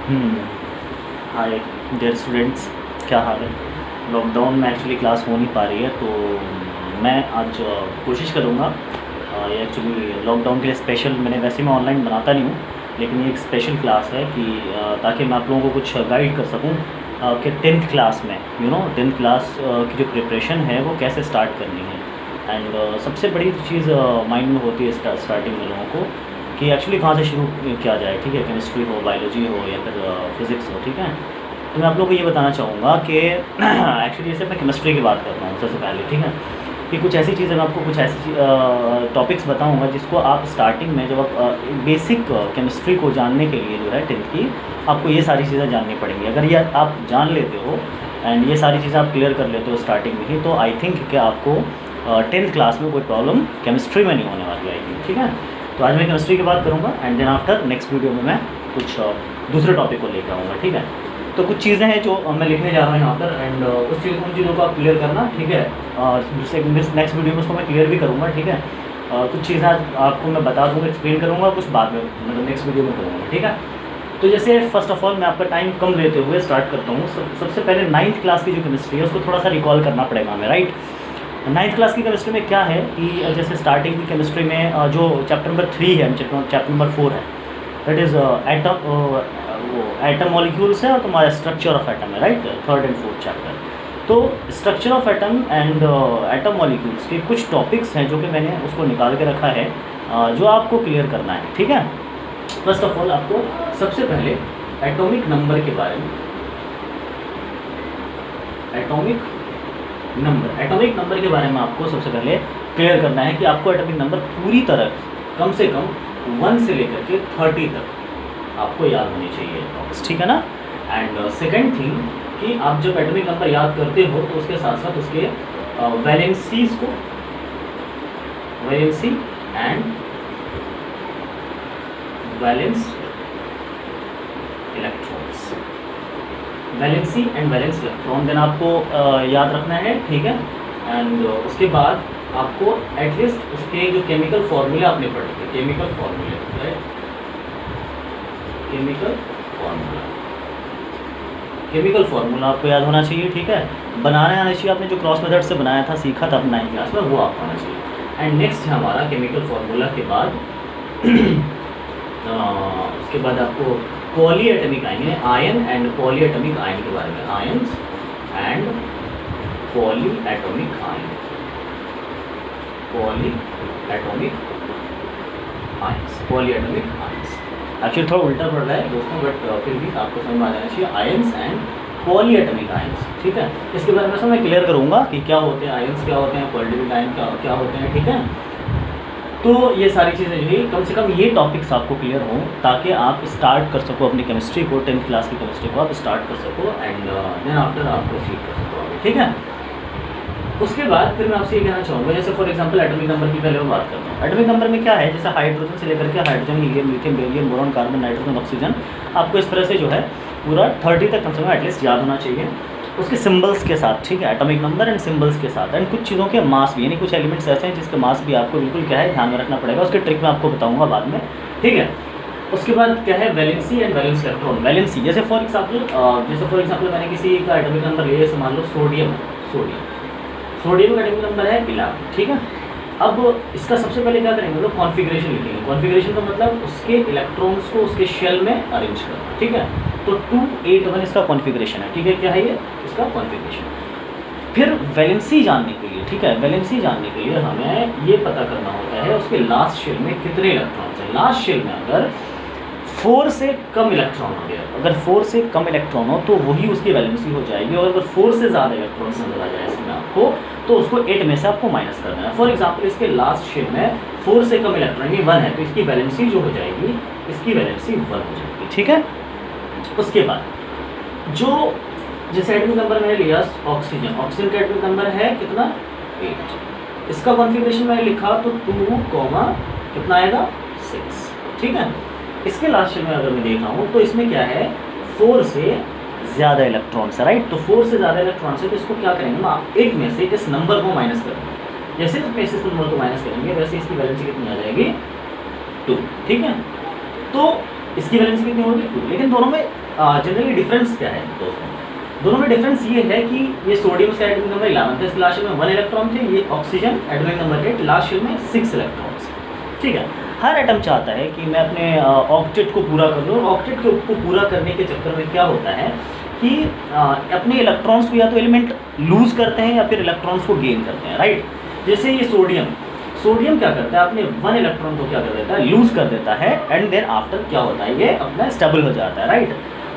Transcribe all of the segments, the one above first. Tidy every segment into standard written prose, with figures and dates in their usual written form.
हम्म। Hi dear students, क्या हाल है। Lockdown में एक्चुअली क्लास हो नहीं पा रही है, तो मैं आज कोशिश करूँगा। ये एक्चुअली लॉकडाउन के लिए स्पेशल, मैंने वैसे मैं ऑनलाइन बनाता नहीं हूँ, लेकिन ये एक स्पेशल क्लास है कि ताकि मैं आप लोगों को कुछ गाइड कर सकूँ कि टेंथ क्लास में टेंथ क्लास की जो प्रिपरेशन है वो कैसे स्टार्ट करनी है। एंड सबसे बड़ी चीज़ माइंड में होती है स्टार्टिंग में लोगों को कि एक्चुअली कहाँ से शुरू किया जाए। ठीक है, केमिस्ट्री हो, बायोलॉजी हो या फिर फिज़िक्स हो। ठीक है, तो मैं आप लोगों को ये बताना चाहूँगा कि एक्चुअली जैसे मैं केमिस्ट्री की बात करता हूँ सबसे पहले। ठीक है, कि कुछ ऐसी चीज़ें, मैं आपको कुछ ऐसी टॉपिक्स बताऊँगा जिसको आप स्टार्टिंग में जब आप बेसिक केमिस्ट्री को जानने के लिए जो है टेंथ की, आपको ये सारी चीज़ें जाननी पड़ेंगी। अगर ये आप जान लेते हो एंड ये सारी चीज़ें आप क्लियर कर लेते हो स्टार्टिंग में ही, तो आई थिंक कि आपको टेंथ क्लास में कोई प्रॉब्लम केमिस्ट्री में नहीं होने वाली आई थिंक। ठीक है, तो आज मैं केमिस्ट्री की बात करूँगा and then after next video में मैं कुछ दूसरे टॉपिक को लेकर आऊँगा। ठीक है, तो कुछ चीज़ें हैं जो मैं लिखने जा रहा हूँ यहाँ पर एंड उन चीज़ों को आप क्लियर करना। ठीक है, और दूसरे नेक्स्ट वीडियो में उसको मैं क्लियर भी करूँगा। ठीक है, कुछ चीज़ें आज आपको मैं बता दूँगा, एक्सप्लेन करूँगा, कुछ बाद में मतलब नेक्स्ट वीडियो में करूँगा। ठीक है, तो जैसे फर्स्ट ऑफ ऑल मैं आपका टाइम कम लेते हुए स्टार्ट करता हूँ। सबसे पहले 9th क्लास की जो केमिस्ट्री है उसको थोड़ा सा रिकॉल करना पड़ेगा हमें, राइट। 9th क्लास की केमिस्ट्री में क्या है कि जैसे स्टार्टिंग की केमिस्ट्री में जो चैप्टर नंबर 3 है, चैप्टर नंबर 4 है, दैट इज़ एटम मॉलिक्यूल्स है और तुम्हारा स्ट्रक्चर ऑफ एटम है, right, 3rd and 4th chapter. तो structure of atom and atom molecules के कुछ टॉपिक्स हैं जो कि मैंने उसको निकाल के रखा है, जो आपको क्लियर करना है। ठीक है, फर्स्ट ऑफ ऑल आपको सबसे पहले एटॉमिक नंबर के बारे में, एटॉमिक नंबर के बारे में आपको सबसे पहले क्लियर करना है कि आपको एटॉमिक नंबर पूरी तरह कम से कम 1 से लेकर के 30 तक आपको याद होनी चाहिए, ठीक है ना। एंड सेकेंड थिंग कि आप जब एटॉमिक नंबर याद करते हो तो उसके साथ साथ उसके वैलेंसीज को, valency and valence electrons, valency and valence electron then आपको याद रखना है। ठीक है, एंड उसके बाद आपको एटलीस्ट उसके जो केमिकल फॉर्मूले आपने पढ़े थे, केमिकल फॉर्मूले, राइट, केमिकल फार्मूला आपको याद होना चाहिए। ठीक है, बनाने आना चाहिए, आपने जो क्रॉस मेथड से बनाया था, सीखा था अपनी 9th क्लास में, वो आपको आना चाहिए। एंड नेक्स्ट है हमारा केमिकल फार्मूला के बाद उसके बाद आपको पॉली एटमिक आएंगे, ion and poly atomic ion के बारे में, ions and poly atomic ion, poly atomic ions, poly atomic ions. Actually थोड़ा उल्टा पड़ रहा है दोस्तों, बट फिर भी आपको समझ में आ जाना चाहिए, ions and poly atomic ions. ठीक है, इसके बारे में मैं क्लियर करूँगा कि क्या होते हैं आयन्स, क्या होते हैं पॉली एटमिक आयन, क्या होते हैं। ठीक है, तो ये सारी चीज़ें जो है कम से कम ये टॉपिक्स आपको क्लियर हों ताकि आप स्टार्ट कर सको अपनी केमिस्ट्री को, 10th क्लास की केमिस्ट्री को आप स्टार्ट कर सको एंड देन आफ्टर आप प्रोसीड कर सको। ठीक है, उसके बाद फिर मैं आपसे ये कहना चाहूँगा, जैसे फॉर एग्जांपल एटॉमिक नंबर की पहले मैं बात करता हूँ। एटॉमिक नंबर में क्या है, जैसे हाइड्रोजन से लेकर के hydrogen, helium, lithium, barium, boron, carbon, nitrogen, oxygen, आपको इस तरह से जो है पूरा 30 तक कम से कम एटलीस्ट याद होना चाहिए उसके सिंबल्स के साथ। ठीक है, एटॉमिक नंबर एंड सिंबल्स के साथ, एंड कुछ चीज़ों के मास भी, यानी कुछ एलिमेंट्स ऐसे हैं जिसके मास भी आपको बिल्कुल क्या है ध्यान में रखना पड़ेगा, उसके ट्रिक मैं आपको बताऊंगा बाद में। ठीक है, उसके बाद क्या है valency and valence electron. Valency जैसे फॉर एग्जाम्पल मैंने किसी का एटॉमिक नंबर लिया, जैसे मान लो सोडियम का एटॉमिक नंबर है 11। ठीक है, अब इसका सबसे पहले क्या करेंगे, तो कॉन्फ़िगरेशन लिखेंगे। कॉन्फ़िगरेशन का मतलब उसके इलेक्ट्रॉन्स को उसके शेल में अरेंज करना। ठीक है, तो 281 इसका कॉन्फ़िगरेशन है। ठीक है, क्या है ये इसका कॉन्फ़िगरेशन। फिर वैलेंसी जानने के लिए, ठीक है, वैलेंसी जानने के लिए हमें ये पता करना होता है उसके लास्ट शेल में कितने इलेक्ट्रॉन्स हैं। लास्ट शेल में अगर 4 से कम इलेक्ट्रॉन हो गया, अगर 4 से कम इलेक्ट्रॉन हो तो वही उसकी वैलेंसी हो जाएगी, और अगर 4 से ज़्यादा इलेक्ट्रॉन्स नजर आ जाए इसमें आपको, तो उसको 8 में से आपको माइनस करना है। फॉर एग्जांपल इसके लास्ट शेल में 4 से कम इलेक्ट्रॉन यानी 1 है, तो इसकी वैलेंसी जो हो जाएगी, इसकी वैलेंसी 1 हो जाएगी। ठीक है, उसके बाद जो जैसे एटॉमिक नंबर मैंने लिया ऑक्सीजन, ऑक्सीजन का एटॉमिक नंबर है कितना 8, इसका कॉन्फ़िगरेशन मैंने लिखा तो 2, कितना आएगा 6। ठीक है, इसके लास्ट शेल में अगर मैं देख रहा हूँ तो इसमें क्या है 4 से ज़्यादा इलेक्ट्रॉन्स है, राइट। तो 4 से ज़्यादा इलेक्ट्रॉन्स है, तो इसको क्या करेंगे ना, 8 में से इस नंबर को माइनस करेंगे। जैसे इस नंबर को माइनस करेंगे वैसे इसकी वैलेंसी कितनी आ जाएगी 2। ठीक है, तो इसकी वैलेंसी कितनी होगी 2, लेकिन दोनों में जनरली डिफरेंस क्या है दोस्तों, दोनों में डिफरेंस ये है कि ये सोडियम का एटॉमिक नंबर 11 था, इसके लास्ट शेल में 1 इलेक्ट्रॉन थे, ये oxygen atomic number 8 last shell में 6 इलेक्ट्रॉन्स। ठीक है, हर एटम चाहता है कि मैं अपने ऑक्टेट को पूरा कर लूँ, और ऑक्टेट को पूरा करने के चक्कर में क्या होता है कि अपने इलेक्ट्रॉन्स को या तो एलिमेंट लूज़ करते हैं या फिर इलेक्ट्रॉन्स को गेन करते हैं, राइट। जैसे ये सोडियम क्या करता है, अपने 1 इलेक्ट्रॉन को क्या कर देता है, लूज़ कर देता है, एंड देन आफ्टर क्या होता है, ये अपना स्टेबल हो जाता है, राइट।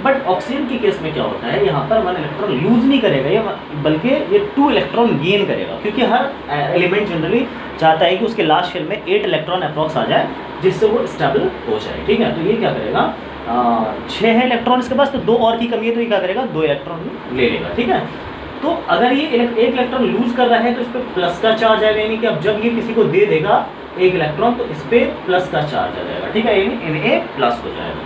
बट ऑक्सीजन के केस में क्या होता है, यहाँ पर 1 इलेक्ट्रॉन लूज़ नहीं करेगा ये, बल्कि ये 2 इलेक्ट्रॉन गेन करेगा, क्योंकि हर एलिमेंट जनरली चाहता है कि उसके लास्ट शेल में 8 इलेक्ट्रॉन अप्रॉक्स आ जाए, जिससे वो स्टेबल हो जाए। ठीक है, तो ये क्या करेगा, 6 है इलेक्ट्रॉन इसके पास, तो 2 और की कमी है, तो ये क्या करेगा, 2 इलेक्ट्रॉन ले लेगा। ठीक है, तो अगर ये एक इलेक्ट्रॉन लूज कर रहा है तो इस पर प्लस का चार्ज आएगा, यानी कि अब जब ये किसी को दे देगा एक इलेक्ट्रॉन तो इस पर प्लस का चार्ज आ जाएगा। ठीक है, यानी Na प्लस हो जाएगा।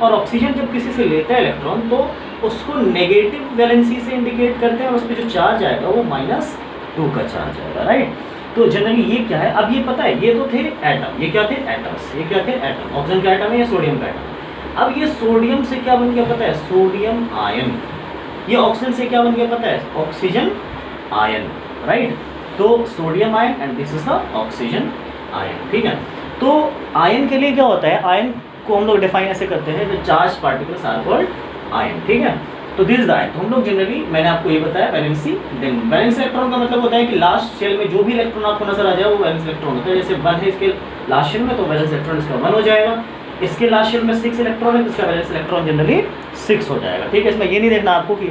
और ऑक्सीजन जब किसी से लेता है इलेक्ट्रॉन तो उसको नेगेटिव वैलेंसी से इंडिकेट करते हैं, और उस पर जो चार्ज आएगा वो -2 का चार्ज आएगा, राइट। तो जनरली ये क्या है, अब ये पता है, ये तो थे एटम, ये क्या थे, एटम्स, ये क्या थे, एटम। ऑक्सीजन का एटम है या सोडियम का एटम। अब ये सोडियम से क्या बन गया पता है, सोडियम आयन। ये ऑक्सीजन से क्या बन गया पता है, ऑक्सीजन आयन, राइट। तो sodium ion and this is the oxygen ion. ठीक है, तो आयन के लिए क्या होता है, आयन को हम लोग डिफाइन ऐसे करते हैं, the charge particles are called ion. ठीक है, तो दिस इज द आयन। तो हम लोग जनरली, मैंने आपको ये बताया वैलेंसी, देन वैलेंस इलेक्ट्रॉन का मतलब होता है कि लास्ट शेल में जो भी इलेक्ट्रॉन आपको नजर आ जाए वो वैलेंस इलेक्ट्रॉन होता है। जैसे 1 है इसके लास्ट शेल में, तो वैलेंस इलेक्ट्रॉन इसका 1 हो जाएगा। इसके लास्ट शेल में 6 इलेक्ट्रॉन है, तो इसका वैलेंस इलेक्ट्रॉन जनरली 6 हो जाएगा। ठीक है, इसमें ये नहीं देखना आपको कि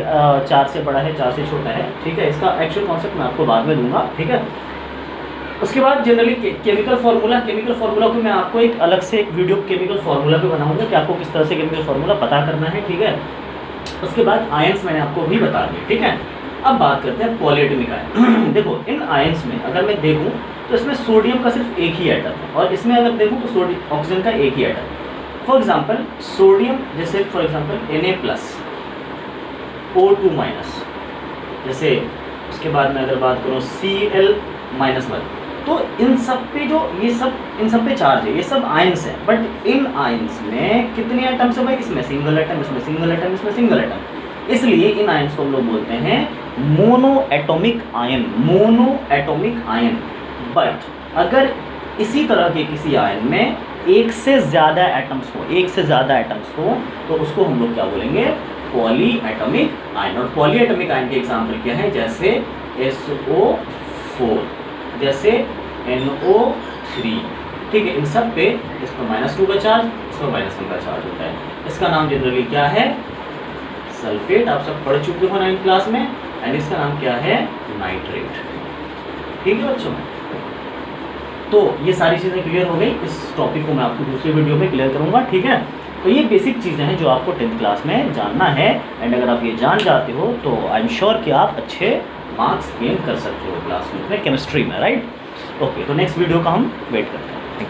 4 से बड़ा है 4 से छोटा है। ठीक है, इसका एक्चुअल कॉन्सेप्ट मैं आपको बाद में दूंगा। ठीक है, उसके बाद जनरली केमिकल फार्मूला को मैं आपको एक अलग से एक वीडियो केमिकल फार्मूला पे बनाऊंगा कि आपको किस तरह से केमिकल फार्मूला पता करना है। ठीक है, उसके बाद आयंस मैंने आपको भी बता दिए। ठीक है, अब बात करते हैं पॉलीएटॉमिक आयन। देखो, इन आयंस में अगर मैं देखूँ तो इसमें सोडियम का सिर्फ एक ही एटम है, और इसमें अगर देखूँ तो सोडियम ऑक्सीजन का एक ही एटम है। फॉर एग्जाम्पल सोडियम, जैसे फॉर एग्जाम्पल Na+O2-, जैसे उसके बाद में अगर बात करूँ Cl-1, तो इन सब पे जो इन सब पे चार्ज है, ये सब आयंस है। बट इन आयंस में कितने एटम्स है भाई, इसमें सिंगल एटम, इसमें सिंगल एटम, इसमें सिंगल एटम। इसलिए इन आयंस को हम लोग बोलते हैं मोनो एटॉमिक आयन। बट अगर इसी तरह के किसी आयन में एक से ज़्यादा एटम्स हो तो उसको हम लोग क्या बोलेंगे, पॉली एटॉमिक आयन। और पॉली एटॉमिक आयन के एग्जाम्पल क्या है, जैसे SO4, जैसे NO3। ठीक है, इन सब पे इस पर -2 का चार्ज, इस पर -1 का चार्ज होता है। इसका नाम जनरली क्या है, सल्फेट। आप सब पढ़ चुके हो 9th क्लास में। एंड इसका नाम क्या है, नाइट्रेट। ठीक है बच्चों, तो ये सारी चीज़ें क्लियर हो गई। इस टॉपिक को मैं आपको दूसरे वीडियो में क्लियर करूँगा। ठीक है, तो ये बेसिक चीज़ें हैं जो आपको 10th क्लास में जानना है। एंड अगर आप ये जान जाते हो तो आई एम श्योर कि आप अच्छे मार्क्स गेन कर सकते हो क्लास में केमिस्ट्री में, राइट। ओके, तो नेक्स्ट वीडियो का हम वेट करते हैं।